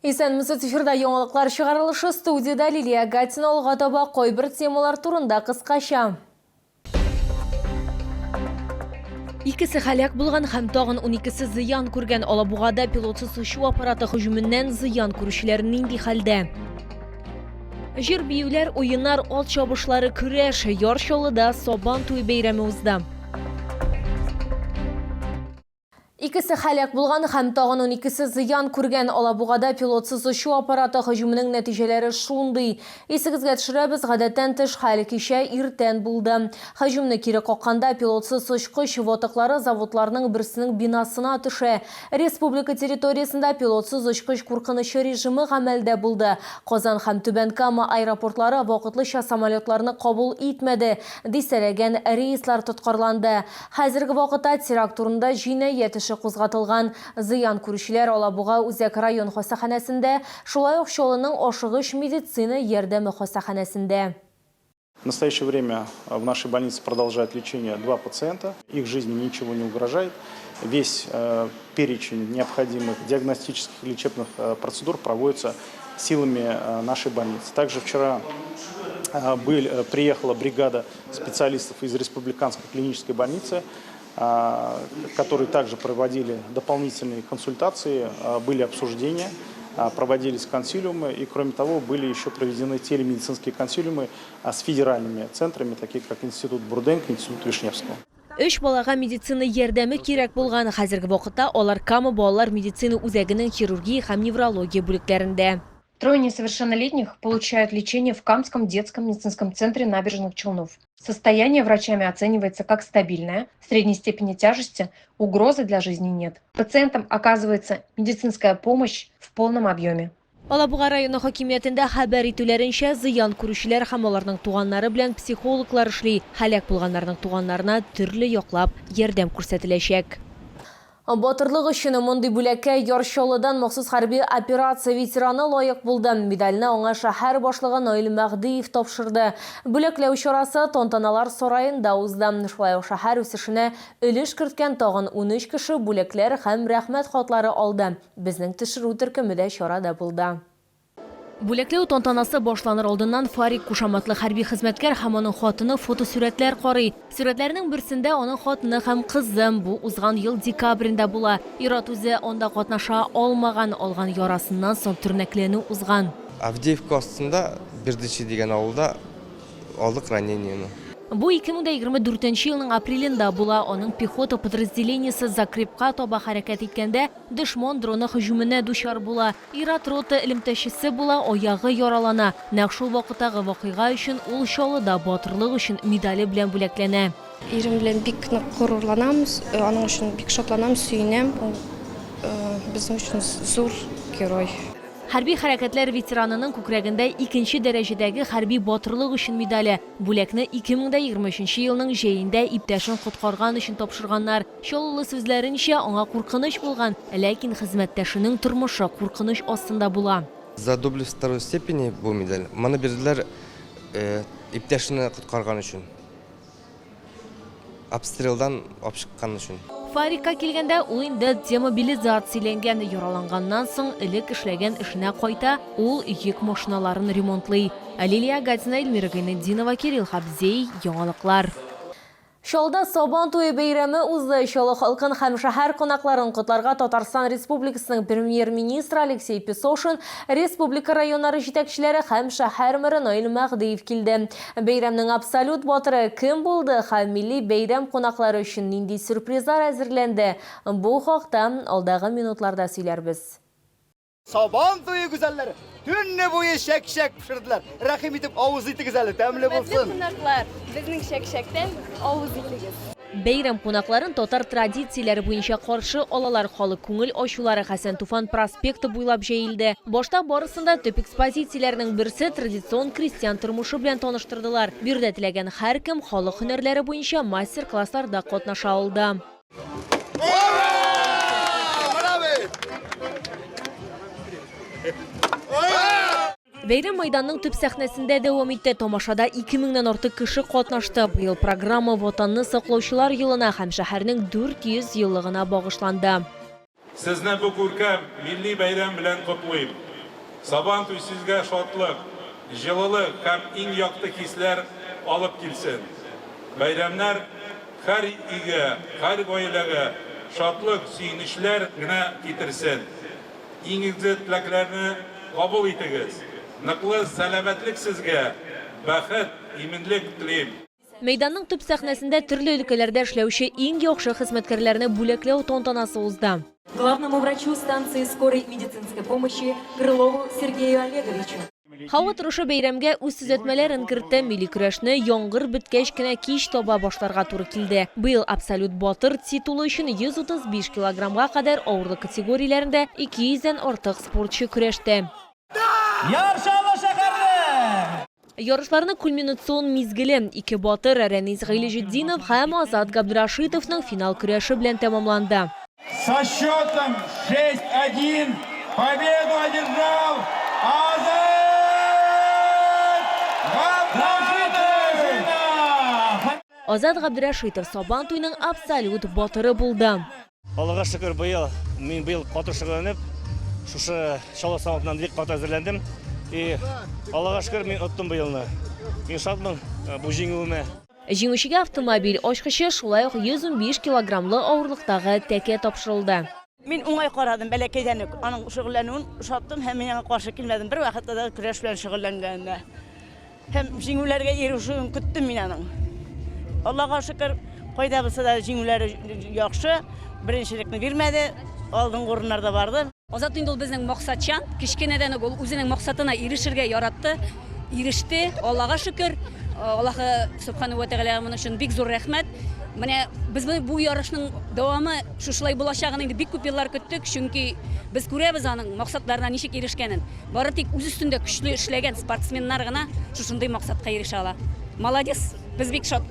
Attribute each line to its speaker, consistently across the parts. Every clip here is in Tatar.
Speaker 1: Исәнмесез, эфирда яңалыклар чыгарылышы, студияда Лилия Гатина, алга таба койбір темалар турында кыскача. Икесе халак булган һәм тагын 12-се зыян күргән Алабугада пилотсыз очу аппараты һөҗүменнән зыян күрүчеләр нинди хәлдә? Җир биюләр, уеннар, ат чабышлары, көрәш, Ярчалыда Сабан туй бәйрәме узды. Икесе халак булган һәм тагын 12-се зыян күргән Алабугада пилотсыз очу аппараты һөҗүменең нәтиҗәләре шундый. Исегезгә төшерәбез, гадәттән тыш хәл кичә иртән булды. Һөҗүмне кире какканда пилотсыз очкыч ватыклары заводларның берсенең бинасына төшә. Республика территориясендә пилотсыз очкыч куркынычы режимы гамәлдә булды. Казан һәм Түбән Кама аэропортлары вакытлыча самолетларны кабул итмәде. Дисәләгән рейслар тоткарланды. Хәзерге вакытта теракт турында җинаять кузгатылган. Зыян күрүчеләр Алабуга үзәк район хастаханәсендә, шулай ук Чаллының ашыгыч медицина ярдәме хастаханәсендә.
Speaker 2: В настоящее время в нашей больнице продолжает лечение 2 пациента. Их жизни ничего не угрожает. Весь перечень необходимых диагностических и лечебных процедур проводится силами нашей больницы. Также вчера приехала бригада специалистов из Республиканской клинической больницы, которые также проводили дополнительные консультации, были обсуждения, проводились консилиумы, и кроме того были еще проведены телемедицинские консилиумы с федеральными центрами, такие как Институт Бурденко, Институт Вишневского.
Speaker 1: 3 балага медицина ярдәме кирәк булган. Хәзерге вакытта алар Кама балалар медицина үзәгенең хирургия һәм неврология бүлекләрендә.
Speaker 3: 3 несовершеннолетних получают лечение в Камском детском медицинском центре Набережных Челнов. Состояние врачами оценивается как стабильное, средней степени тяжести, угрозы для жизни нет. Пациентам оказывается медицинская помощь в полном объеме.
Speaker 1: Алабуга районы хакимиятендә хәбәр итүләренчә, зыян күрүчеләр һәм аларның туганнары белән психологлар эшли. Халак булганнарның туганнарына төрле яклап ярдәм күрсәтеләчәк. Батырлык өчен мондый бүләккә Ярчалыдан махсус хәрби операция ветераны лаек булды. Медальне аңа шәһәр башлыгы Наил Мәгдиев тапшырды. Бүләкләү чарасы тантаналар сараенда узды. Шулай ук шәһәр үсешенә өлеш керткән тагын 13 кеше бүләкләр һәм рәхмәт хатлары алды. Безнең төшерү төркемендә чарада булды. Бүләкләү тантанасы башланыр алдыннан Фарик кушаматлы хәрби хезмәткәр һәм аның хатыны фотосурәтләр карый. Сүрәтләрнең берсендә аның хатыны һәм кызым бу узган ел декабрендә була. Ират үзе анда катнаша алмаган, алган ярасыннан соң төрнәкләнү узган.
Speaker 4: Авдеевка астында Бердичи дигән авылда алдык ранениене.
Speaker 1: Бу 2024 елның апрелендә була. Аның пехота подразделениесе Закрепка таба хәрәкәт иткәндә дошман дроны һөҗүменә дучар була. Ират рота элемтәчесе була, аягы яралана. Нәкъ шул вакыттагы вакыйга өчен ул Чаллыда батырлык өчен медале белән бүләкләнә.
Speaker 5: Ирем белән бик нык горурланамыз, аның өчен бик шатланам, сөенәм. Безнең өчен зур герой.
Speaker 1: Хәрби хәрәкәтләр ветеранының күкрәгендә 2нче дәрәҗәдәге хәрби батырлык өчен медале. Бүләкне 2023 елның җәендә иптәшен коткарган өчен тапшырганнар. Чаллы сүзләренчә, аңа куркыныч булган, ләкин хезмәттәшенең тормышы куркыныч астында була.
Speaker 4: За доблесть второй степени бу медаль. Моны бирделәр иптәшне коткарган өчен. Обстрелдан алып чыккан өчен.
Speaker 1: Фарикка килгәндә ул инде демобилизацияләнгән, яраланганнан соң элек эшләгән эшенә кайта, ул йөк машиналарын ремонтлый. Лилия Гатина, Эльмира Гайнетдинова, Кирилл Хабзей, яңалыклар. Шалда Сабан туй бәйрәме узды. Чаллы халкын һәм шәһәр кунакларын котларга Татарстан Республикасының премьер-министры Алексей Песошин, республика районнары җитәкчеләре һәм шәһәр мэры Наил Мәгдиев килде. Бәйрәмнең абсолют батыры кем булды һәм милли бәйрәм кунаклары өчен нинди сюрпризлар әзерләнде? Бу хакта алдагы минутларда сөйләрбез.
Speaker 6: Сабан туйы güzelleri. Tünne boyu şek pişirdiler. Rahim itip avuz itigiz әлі, тәмле булсын.
Speaker 7: Кунаклар, безнең шәк-шәктән авыз итегез.
Speaker 1: Бәйрәм кунакларын татар традицияләре буенча каршы алалар. Халык күңел ачулары Хәсән Туфан проспекты буйлап җәелде. Башта барысында төп экспозицияләрнең берсе традицион крестьян тормышы белән таныштырдылар. Бирдә теләгән һәркем халык һөнәрләре буенча мастер-классларда катнаша алды. Бәйрәм майданның төп сәхнәсендә дәвам итте. Тамашада 2000-нән артык кеше катнашты. Быел программа ватанны саклаучылар елына һәм шәһәрнең 400 еллыгына багышланды.
Speaker 8: Сезне бу күркәм милли бәйрәм белән котлыйм. Сабантуй сезгә шатлык, җылылык һәм иң якты хисләр алып килсен. Бәйрәмнәр һәр өйгә, һәр гаиләгә шатлык, сөенечләр генә китерсен. Иң изге теләкләрне кабул итегез. Ныклы сәламәтлек сезгә, бәхет, иминлек телим.
Speaker 1: Мәйданның төп сәхнәсендә төрле өлкәләрдә эшләүче иң яхшы хезмәткәрләрне бүләкләү тантанасы узды.
Speaker 9: Главному врачу станции скорой медицинской помощи Крылову Сергею Олеговичу.
Speaker 1: Һава торышы бәйрәмгә үз төзәтмәләрен кертте, милли көрәшне яңгыр беткәч кенә кич таба башларга туры килде. Быел абсолют батыр титулы өчен 135 килограммга кадәр авырлык категорияләрендә 200-дән артык спортчы көрәште. Ярышларны кульминацион мизгеле ике батыр Рәнис Гыйләҗетдинов һәм Азат Габдрашитовның финал көрәше белән тәмамланды.
Speaker 10: Со счетом 6-1 победу одержал Азат Габдрашитов!
Speaker 1: Азат Габдрашитов Сабантуйның абсолют батыры булды.
Speaker 11: Аллаға шөкер, мен быел каты шөгыльләнеп, шушы Чаллы Саматнан бик каты әзерләндем. И Аллаға шөкер, мен оттым быелны. Мин шатмын бу җиңүемә.
Speaker 1: Җиңүчегә автомобиль ачкычы, шулай ук 115 килограммлы авырлыктагы тәкә тапшырылды.
Speaker 12: Мин уңай карадым, бәләкәйдән үк аның шөгыльләнүен ошаттым һәм миңа каршы килмәдем. Бер вакытта да көрәш белән шөгыльләнгәндә. Һәм җиңүләргә ирешүен көттем мин аның. Аллаға шөкер, кайда булса да җиңүләре яхшы. Беренчелекне бирмәде, алдынгы урыннарда барды.
Speaker 9: Азат инде ул безнең максатчан, кичкенәдән ул үзенең максатына ирешергә яратты, иреште. Аллаға шөкер. Аллаһы Субхану ва Тәгаләгә моның өчен бик зур рәхмәт. Менә без бу ярышның дәвамы шушылай булачагын инде бик күп еллар көттек, чөнки без күрәбез аның максатларына ничек ирешкәнен. Бары тик үз өстендә көчле эшләгән спортсменнар гына шушындый максатка ирешә ала. Молодец, без бик шат.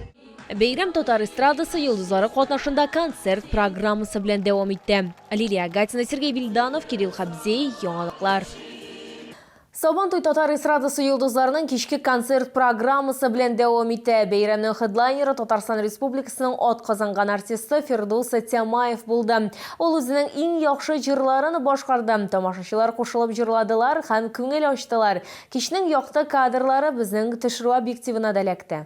Speaker 1: Бәйрәм татар эстрадасы йолдызлары катнашында концерт программасы белән дәвам итте. Лилия Гатина, Сергей Вильданов, Кирилл Хабзей, яңалыклар. Сабантуй татар эстрадасы йолдызларының кичке концерт программасы белән дәвам итә. Бәйрәмнең хедлайнеры Татарстан Республикасының атказанган артисты Фирдус Тямаев булды. Ул үзенең иң яхшы җырларын башкарды. Тамашачылар кушылып җырладылар һәм күңел ачтылар. Кичнең якты кадрлары безнең төшерү объективына да эләкте.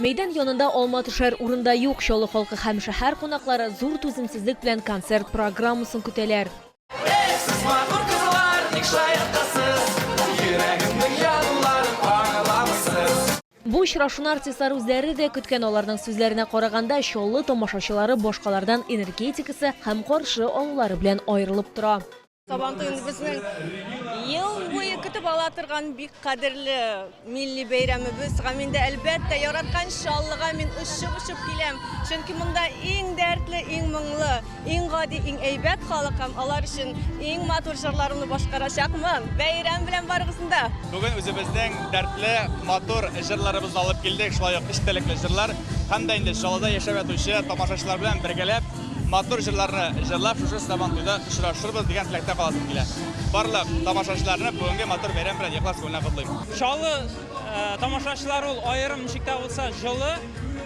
Speaker 1: Мәйдан янында алма төшәр урында юк, Чаллы халкы һәм шәһәр кунаклары зур түземсезлек белән концерт программасын көтәләр. Бу очрашуны артистлар үзләре дә көткән, аларның сүзләренә караганда, Чаллы тамашачылары башкалардан энергетикасы һәм каршы алулары белән аерылып тора.
Speaker 13: Сабантуй безнең ел буе көтеп ала торган бик кадерле милли бәйрәмебез. Һәм инде әлбәттә яраткан Чаллыга мин очып киләм. Чөнки монда иң дәртле, иң моңлы, иң гади, иң әйбәт халык һәм алар өчен иң матур җырларны башкарачакмын. Бәйрәм белән барыгызны.
Speaker 14: Бүген үзебезнең дәртле, матур җырларыбызны алып килдек. Шулай ук истәлекле җырлар һәм дә инде Чаллыда яшәп ятучы тамашачылар белән бергәләп матур җырларны җырлап шушы Сабантуйда очрашырбыз дигән теләктә каласым килә. Барлык тамашачыларны бүгенге матур бәйрәм белән ихлас күңеллән котлыйм.
Speaker 15: Чаллы тамашачылары ул аерым ничектә булса җылы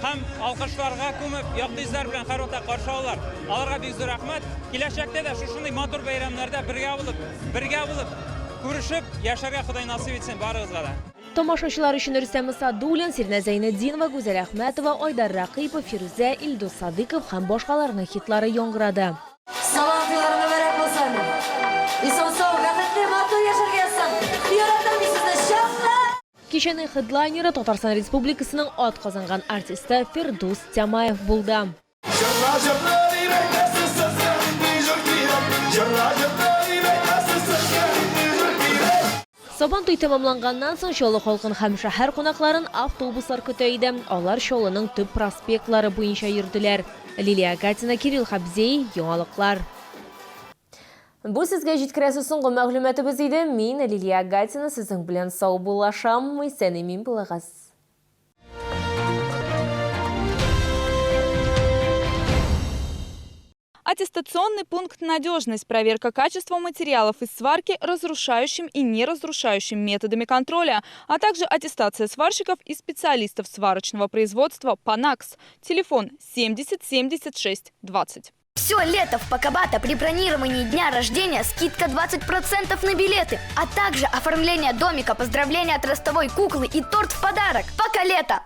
Speaker 15: һәм алкышларга күмеп, якты йөзләр белән һәрвакыт каршы алалар. Аларга бик зур рәхмәт. Киләчәктә дә шушындый матур бәйрәмнәрдә бергә булып күрешеп яшәргә Ходай насыйп итсен барыгызга да.
Speaker 1: Тамашачылар өчен Рөстәм Садуллин, Сирнә Зәйнетдинова, Гүзәл Әхмәтова, Айдар Рақипов, Фирүзә, Илдус Садыков һәм башкаларның хитлары яңгырады.
Speaker 9: Саламларны бәрәк булсын. Исән-сау, бәхетле матур яшәргә язсын. Яратам сезне Чаллы.
Speaker 1: Кичәнең хедлайнеры Татарстан Республикасының атказанган артисты Фирдус Тямаев булды. Сабантуй тәмамланганнан соң Чаллы халкын һәм шәһәр кунакларын автобуслар көтә иде. Алар Чаллының төп проспектлары буенча йөрделәр. Лилия Гатина, Кирилл Хабзей, яңалыклар. Бу сезгә җиткерәсе соңгы мәгълүматыбыз иде. Мин Лилия Гатина, сезнең белән сау булашам. Исән-имин булыгыз.
Speaker 16: Аттестационный пункт «Надежность» – проверка качества материалов из сварки разрушающим и неразрушающим методами контроля, а также аттестация сварщиков и специалистов сварочного производства «Панакс». Телефон 70 76 20.
Speaker 17: Все лето в Покабато при бронировании дня рождения скидка 20% на билеты, а также оформление домика, поздравления от ростовой куклы и торт в подарок. Пока лето!